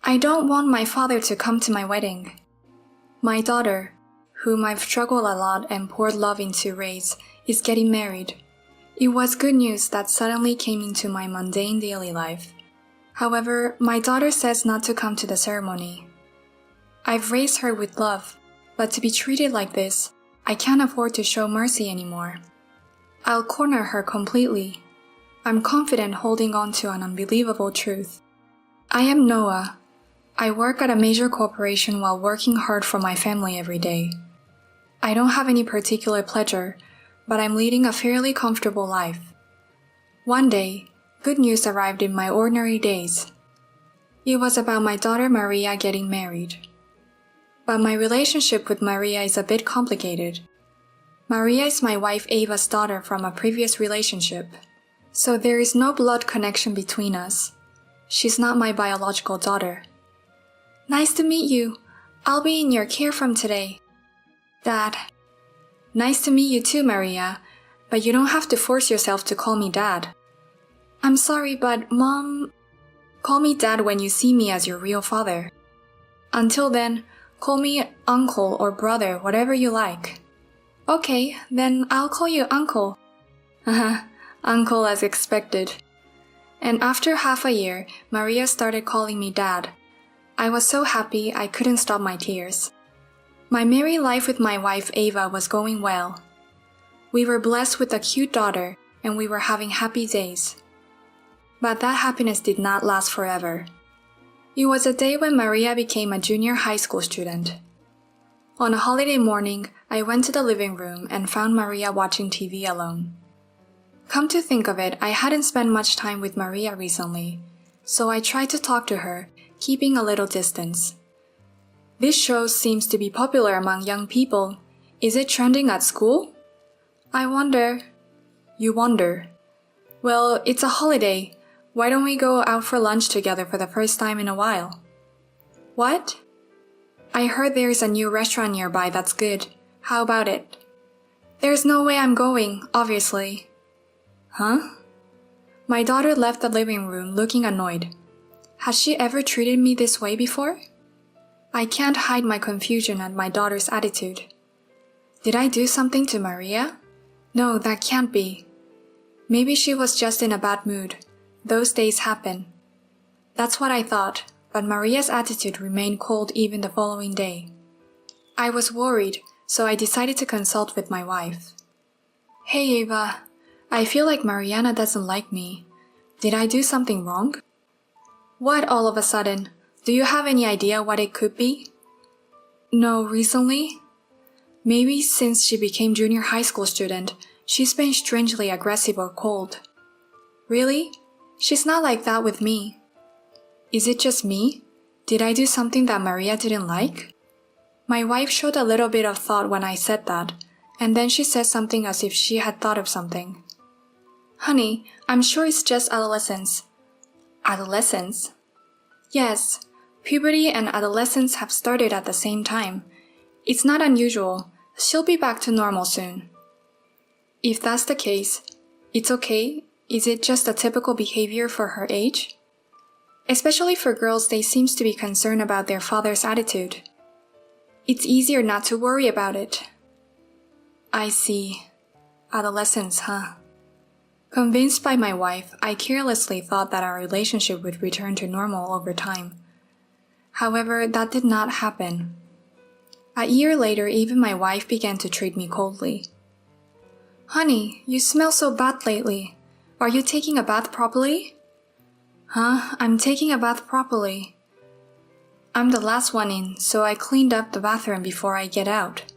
I don't want my father to come to my wedding. My daughter, whom I've struggled a lot and poured love into to raise, is getting married. It was good news that suddenly came into my mundane daily life. However, my daughter says not to come to the ceremony. I've raised her with love, but to be treated like this, I can't afford to show mercy anymore. I'll corner her completely. I'm confident holding on to an unbelievable truth. I am Noah. I work at a major corporation while working hard for my family every day. I don't have any particular pleasure, but I'm leading a fairly comfortable life. One day, good news arrived in my ordinary days. It was about my daughter Maria getting married. But my relationship with Maria is a bit complicated. Maria is my wife Ava's daughter from a previous relationship, so there is no blood connection between us. She's not my biological daughter. Nice to meet you. I'll be in your care from today. Dad. Nice to meet you too, Maria, but you don't have to force yourself to call me Dad. I'm sorry, but Mom... Call me Dad when you see me as your real father. Until then, call me Uncle or Brother, whatever you like. Okay, then I'll call you Uncle. Uncle as expected. And after half a year, Maria started calling me Dad. I was so happy I couldn't stop my tears. My married life with my wife Ava was going well. We were blessed with a cute daughter, and we were having happy days. But that happiness did not last forever. It was a day when Maria became a junior high school student. On a holiday morning, I went to the living room and found Maria watching TV alone. Come to think of it, I hadn't spent much time with Maria recently, so I tried to talk to her, keeping a little distance. This show seems to be popular among young people. Is it trending at school? I wonder. You wonder. Well, it's a holiday. Why don't we go out for lunch together for the first time in a while? What? I heard there's a new restaurant nearby that's good. How about it? There's no way I'm going, obviously. Huh? My daughter left the living room looking annoyed. Has she ever treated me this way before? I can't hide my confusion at my daughter's attitude. Did I do something to Maria? No, that can't be. Maybe she was just in a bad mood. Those days happen. That's what I thought, but Maria's attitude remained cold even the following day. I was worried, so I decided to consult with my wife. Hey Ava, I feel like Mariana doesn't like me. Did I do something wrong? What all of a sudden? Do you have any idea what it could be? No, recently? Maybe since she became junior high school student, she's been strangely aggressive or cold. Really? She's not like that with me. Is it just me? Did I do something that Maria didn't like? My wife showed a little bit of thought when I said that, and then she said something as if she had thought of something. Honey, I'm sure it's just adolescence. Adolescence? Yes, puberty and adolescence have started at the same time. It's not unusual. She'll be back to normal soon. If that's the case, it's okay. Is it just a typical behavior for her age? Especially for girls, they seem to be concerned about their father's attitude. It's easier not to worry about it. I see. Adolescence, huh? Convinced by my wife, I carelessly thought that our relationship would return to normal over time. However, that did not happen. A year later, even my wife began to treat me coldly. Honey, you smell so bad lately. Are you taking a bath properly? Huh? I'm taking a bath properly. I'm the last one in, so I cleaned up the bathroom before I get out.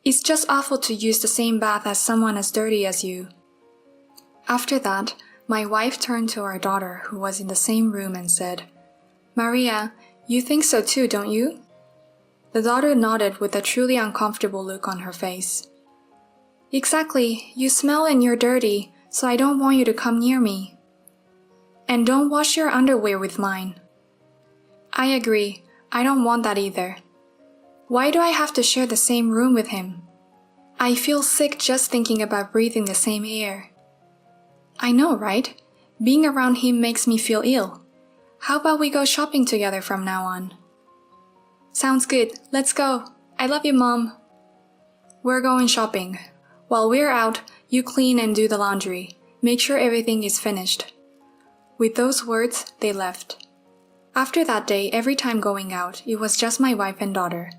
It's just awful to use the same bath as someone as dirty as you. After that, my wife turned to our daughter, who was in the same room, and said, Maria, you think so too, don't you? The daughter nodded with a truly uncomfortable look on her face. Exactly, you smell and you're dirty, so I don't want you to come near me. And don't wash your underwear with mine. I agree, I don't want that either. Why do I have to share the same room with him? I feel sick just thinking about breathing the same air. I know, right? Being around him makes me feel ill. How about we go shopping together from now on? Sounds good. Let's go. I love you, Mom. We're going shopping. While we're out, you clean and do the laundry. Make sure everything is finished. With those words, they left. After that day, every time going out, it was just my wife and daughter.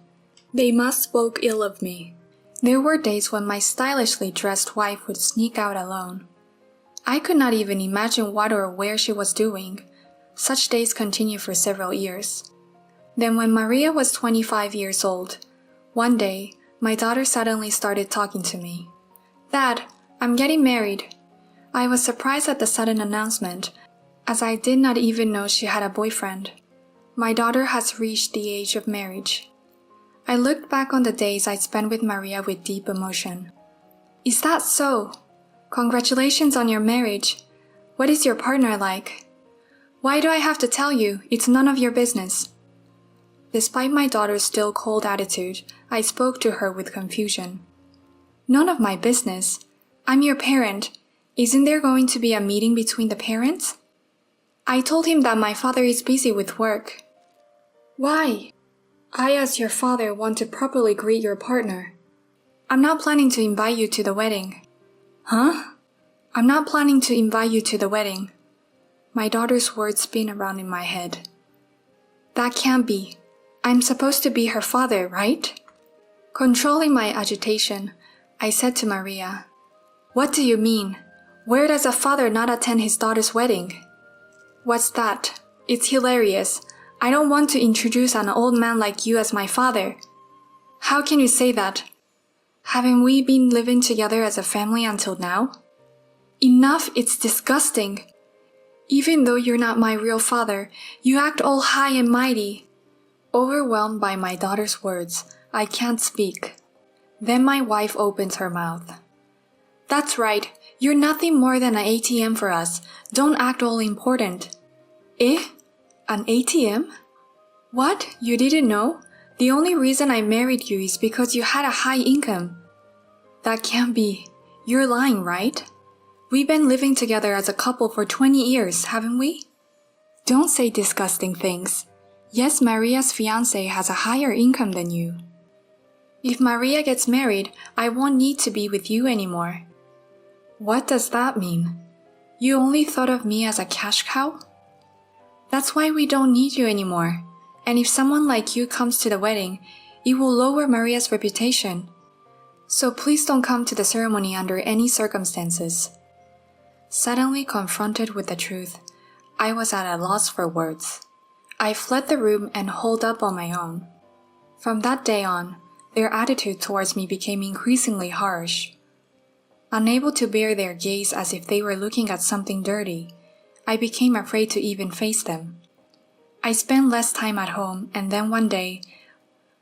They must spoke ill of me. There were days when my stylishly dressed wife would sneak out alone. I could not even imagine what or where she was doing. Such days continued for several years. Then when Maria was 25 years old, one day, my daughter suddenly started talking to me. Dad, I'm getting married. I was surprised at the sudden announcement, as I did not even know she had a boyfriend. My daughter has reached the age of marriage. I looked back on the days I spent with Maria with deep emotion. Is that so? Congratulations on your marriage. What is your partner like? Why do I have to tell you? It's none of your business. Despite my daughter's still cold attitude, I spoke to her with confusion. None of my business. I'm your parent. Isn't there going to be a meeting between the parents? I told him that my father is busy with work. Why? I, as your father, want to properly greet your partner. I'm not planning to invite you to the wedding. Huh? I'm not planning to invite you to the wedding. My daughter's words spin around in my head. That can't be. I'm supposed to be her father, right? Controlling my agitation, I said to Maria, What do you mean? Where does a father not attend his daughter's wedding? What's that? It's hilarious. I don't want to introduce an old man like you as my father. How can you say that? Haven't we been living together as a family until now? Enough, it's disgusting. Even though you're not my real father, you act all high and mighty. Overwhelmed by my daughter's words, I can't speak. Then my wife opens her mouth. That's right, you're nothing more than an ATM for us. Don't act all important. Eh? An ATM? What? You didn't know? The only reason I married you is because you had a high income. That can't be. You're lying, right? We've been living together as a couple for 20 years, haven't we? Don't say disgusting things. Yes, Maria's fiancé has a higher income than you. If Maria gets married, I won't need to be with you anymore. What does that mean? You only thought of me as a cash cow? That's why we don't need you anymore. And if someone like you comes to the wedding, it will lower Maria's reputation. So please don't come to the ceremony under any circumstances. Suddenly confronted with the truth, I was at a loss for words. I fled the room and holed up on my own. From that day on, their attitude towards me became increasingly harsh. Unable to bear their gaze as if they were looking at something dirty, I became afraid to even face them. I spent less time at home, and then one day,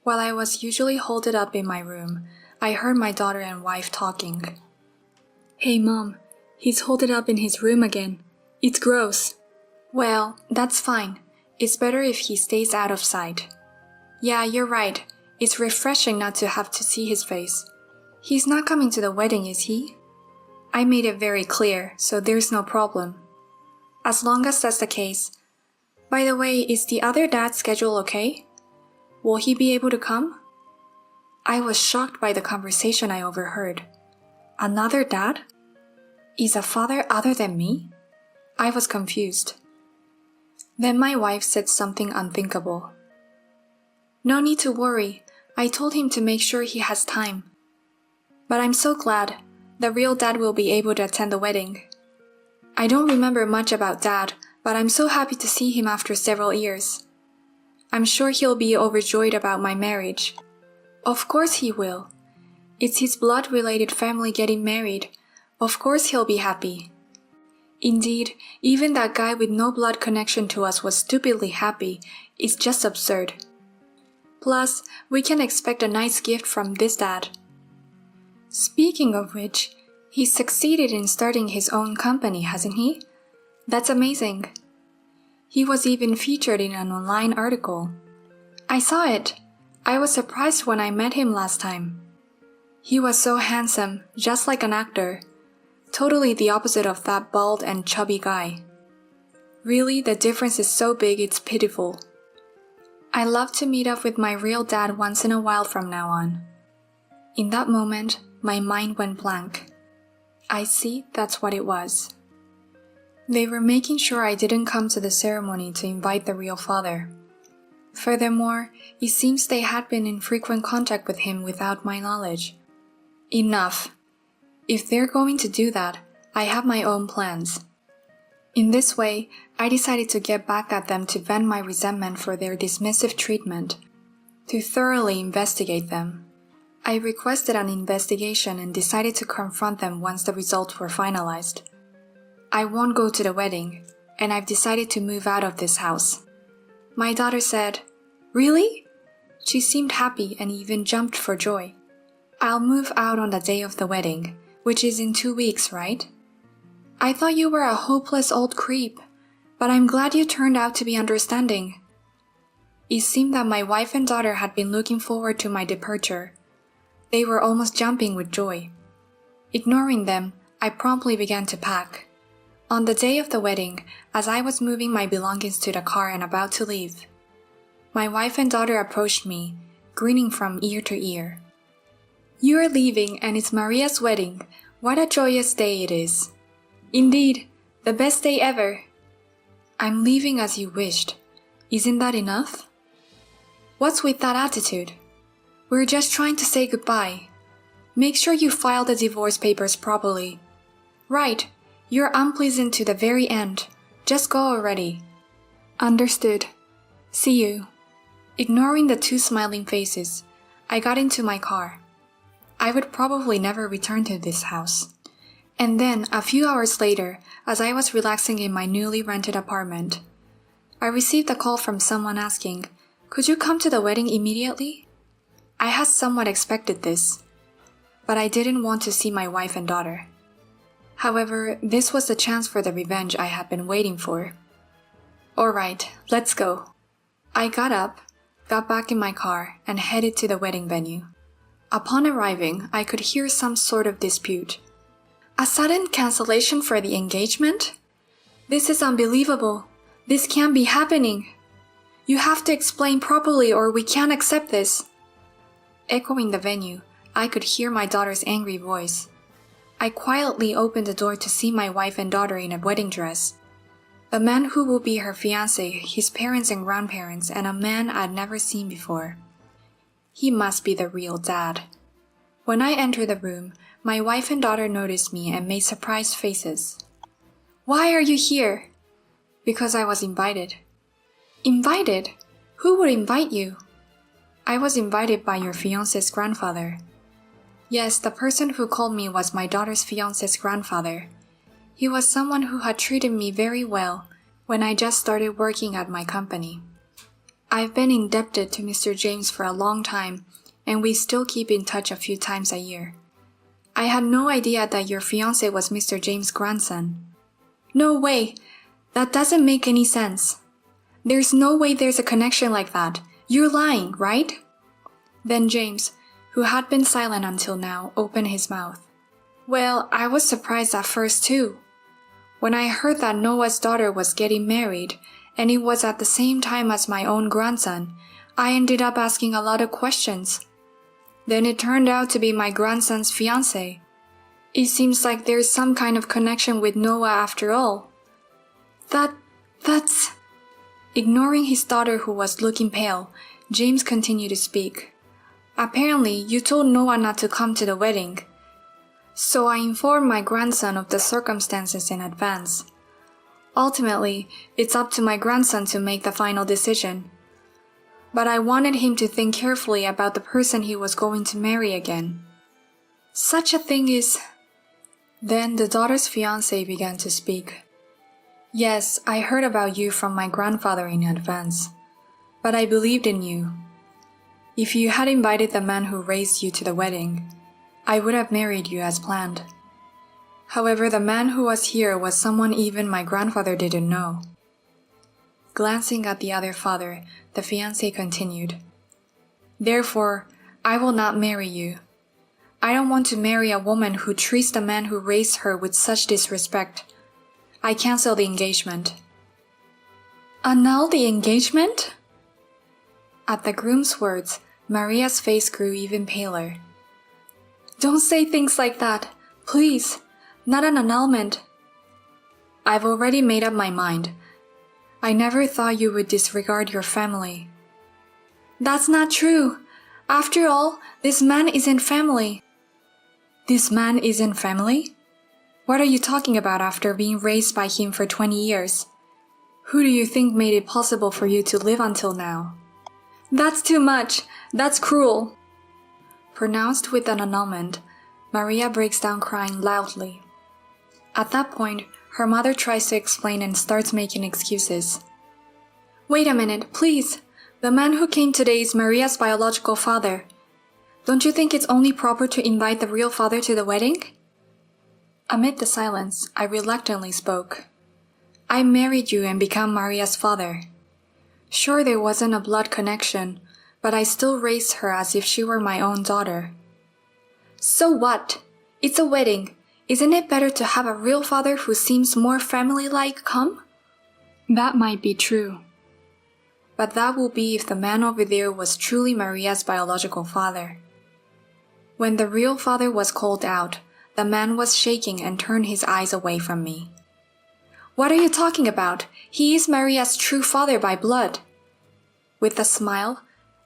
while I was usually holed up in my room, I heard my daughter and wife talking. Hey Mom, he's holed up in his room again. It's gross. Well, that's fine. It's better if he stays out of sight. Yeah, you're right. It's refreshing not to have to see his face. He's not coming to the wedding, is he? I made it very clear, so there's no problem. As long as that's the case. By the way, is the other dad's schedule okay? Will he be able to come? I was shocked by the conversation I overheard. Another dad? Is a father other than me? I was confused. Then my wife said something unthinkable. No need to worry. I told him to make sure he has time. But I'm so glad. The real dad will be able to attend the wedding. I don't remember much about Dad, but I'm so happy to see him after several years. I'm sure he'll be overjoyed about my marriage. Of course he will. It's his blood-related family getting married. Of course he'll be happy. Indeed, even that guy with no blood connection to us was stupidly happy. It's just absurd. Plus, we can expect a nice gift from this dad. Speaking of which, he's succeeded in starting his own company, hasn't he? That's amazing. He was even featured in an online article. I saw it. I was surprised when I met him last time. He was so handsome, just like an actor. Totally the opposite of that bald and chubby guy. Really, the difference is so big it's pitiful. I love to meet up with my real dad once in a while from now on. In that moment, my mind went blank. I see that's what it was. They were making sure I didn't come to the ceremony to invite the real father. Furthermore, it seems they had been in frequent contact with him without my knowledge. Enough. If they're going to do that, I have my own plans. In this way, I decided to get back at them to vent my resentment for their dismissive treatment, to thoroughly investigate them. I requested an investigation and decided to confront them once the results were finalized. I won't go to the wedding, and I've decided to move out of this house. My daughter said, "Really?" She seemed happy and even jumped for joy. "I'll move out on the day of the wedding, which is in 2 weeks, right? I thought you were a hopeless old creep, but I'm glad you turned out to be understanding." It seemed that my wife and daughter had been looking forward to my departure. They were almost jumping with joy. Ignoring them, I promptly began to pack. On the day of the wedding, as I was moving my belongings to the car and about to leave, my wife and daughter approached me, grinning from ear to ear. "You are leaving and it's Maria's wedding. What a joyous day it is." "Indeed, the best day ever." "I'm leaving as you wished. Isn't that enough?" "What's with that attitude? We're just trying to say goodbye. Make sure you file the divorce papers properly." "Right. You're unpleasant to the very end. Just go already." "Understood. See you." Ignoring the two smiling faces, I got into my car. I would probably never return to this house. And then, a few hours later, as I was relaxing in my newly rented apartment, I received a call from someone asking, "Could you come to the wedding immediately?" I had somewhat expected this, but I didn't want to see my wife and daughter. However, this was the chance for the revenge I had been waiting for. "Alright, let's go." I got up, got back in my car, and headed to the wedding venue. Upon arriving, I could hear some sort of dispute. "A sudden cancellation for the engagement? This is unbelievable. This can't be happening. You have to explain properly or we can't accept this." Echoing the venue, I could hear my daughter's angry voice. I quietly opened the door to see my wife and daughter in a wedding dress. The man who will be her fiancé, his parents and grandparents, and a man I'd never seen before. He must be the real dad. When I entered the room, my wife and daughter noticed me and made surprised faces. "Why are you here?" "Because I was invited." "Invited? Who would invite you?" "I was invited by your fiancé's grandfather." Yes, the person who called me was my daughter's fiancé's grandfather. He was someone who had treated me very well when I just started working at my company. I've been indebted to Mr. James for a long time, and we still keep in touch a few times a year. I had no idea that your fiancé was Mr. James' grandson. "No way! That doesn't make any sense. There's no way there's a connection like that. You're lying, right?" Then James, who had been silent until now, opened his mouth. "Well, I was surprised at first too. When I heard that Noah's daughter was getting married, and it was at the same time as my own grandson, I ended up asking a lot of questions. Then it turned out to be my grandson's fiancé. It seems like there's some kind of connection with Noah after all." That's... Ignoring his daughter who was looking pale, James continued to speak. "Apparently, you told Noah not to come to the wedding. So I informed my grandson of the circumstances in advance. Ultimately, it's up to my grandson to make the final decision. But I wanted him to think carefully about the person he was going to marry again. Such a thing is..." Then the daughter's fiancé began to speak. "Yes, I heard about you from my grandfather in advance, but I believed in you. If you had invited the man who raised you to the wedding, I would have married you as planned. However, the man who was here was someone even my grandfather didn't know." Glancing at the other father, the fiancé continued, "Therefore, I will not marry you. I don't want to marry a woman who treats the man who raised her with such disrespect. I cancel the engagement." Annul the engagement? At the groom's words, Maria's face grew even paler. Don't say things like that, please. Not an annulment. I've already made up my mind. I never thought you would disregard your family. That's not true. After all, this man isn't family. This man isn't family? What are you talking about after being raised by him for 20 years? Who do you think made it possible for you to live until now? That's too much. That's cruel. Pronounced with an annulment, Maria breaks down crying loudly. At that point, her mother tries to explain and starts making excuses. Wait a minute, please. The man who came today is Maria's biological father. Don't you think it's only proper to invite the real father to the wedding? Amid the silence, I reluctantly spoke. I married you and became Maria's father. Sure, there wasn't a blood connection, but I still raised her as if she were my own daughter. So what? It's a wedding. Isn't it better to have a real father who seems more family-like come? That might be true. But that will be if the man over there was truly Maria's biological father. When the real father was called out, the man was shaking and turned his eyes away from me. What are you talking about? He is Maria's true father by blood. With a smile,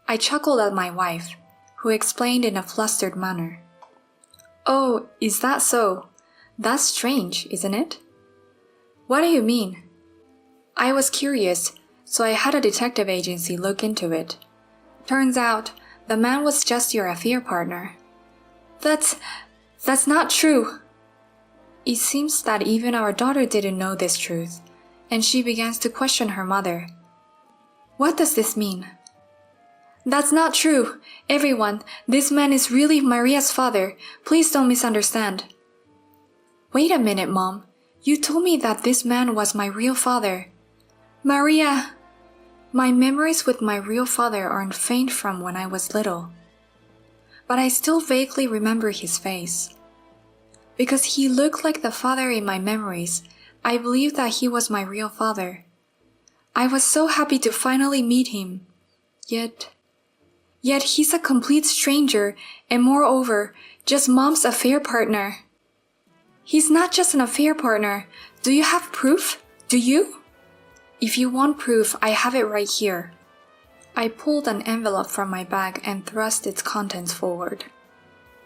I chuckled at my wife, who explained in a flustered manner. Oh, is that so? That's strange, isn't it? What do you mean? I was curious, so I had a detective agency look into it. Turns out, the man was just your affair partner. That's not true. It seems that even our daughter didn't know this truth, and she begins to question her mother. What does this mean? That's not true. Everyone, this man is really Maria's father. Please don't misunderstand. Wait a minute, Mom. You told me that this man was my real father. Maria! My memories with my real father aren't faint from when I was little. But I still vaguely remember his face. Because he looked like the father in my memories, I believed that he was my real father. I was so happy to finally meet him. Yet he's a complete stranger, and moreover, just Mom's affair partner. He's not just an affair partner. Do you have proof? Do you? If you want proof, I have it right here. I pulled an envelope from my bag and thrust its contents forward.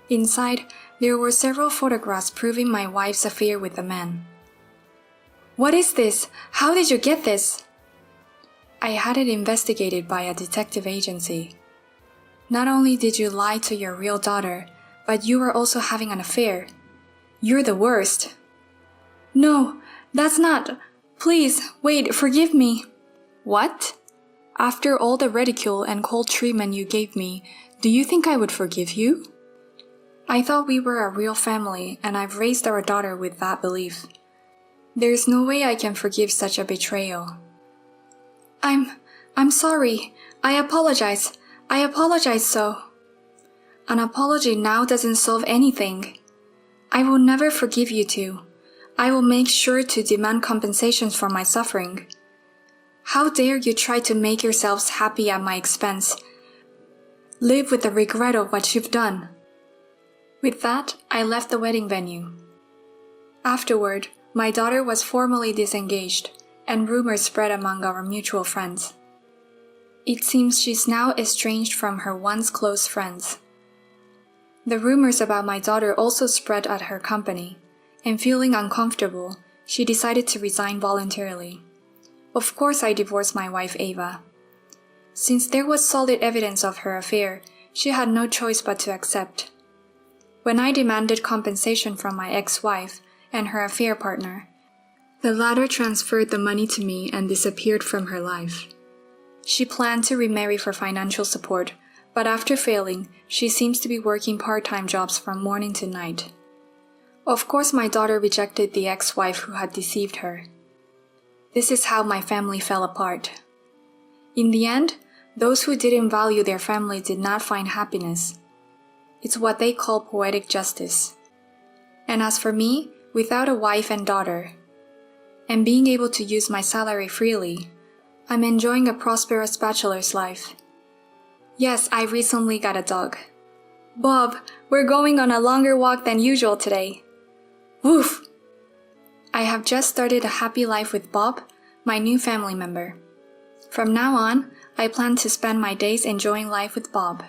Inside, there were several photographs proving my wife's affair with the man. What is this? How did you get this? I had it investigated by a detective agency. Not only did you lie to your real daughter, but you were also having an affair. You're the worst. No, that's not. Please, wait, forgive me. What? After all the ridicule and cold treatment you gave me, do you think I would forgive you? I thought we were a real family, and I've raised our daughter with that belief. There's no way I can forgive such a betrayal. I'm sorry. I apologize. So. An apology now doesn't solve anything. I will never forgive you two. I will make sure to demand compensations for my suffering. How dare you try to make yourselves happy at my expense? Live with the regret of what you've done. With that, I left the wedding venue. Afterward, my daughter was formally disengaged, and rumors spread among our mutual friends. It seems she's now estranged from her once close friends. The rumors about my daughter also spread at her company, and feeling uncomfortable, she decided to resign voluntarily. Of course, I divorced my wife Ava. Since there was solid evidence of her affair, she had no choice but to accept. When I demanded compensation from my ex-wife and her affair partner, the latter transferred the money to me and disappeared from her life. She planned to remarry for financial support, but after failing, she seems to be working part-time jobs from morning to night. Of course, my daughter rejected the ex-wife who had deceived her. This is how my family fell apart. In the end, those who didn't value their family did not find happiness. It's what they call poetic justice. And as for me, without a wife and daughter, and being able to use my salary freely, I'm enjoying a prosperous bachelor's life. Yes, I recently got a dog. Bob, we're going on a longer walk than usual today. Woof! I have just started a happy life with Bob, my new family member. From now on, I plan to spend my days enjoying life with Bob.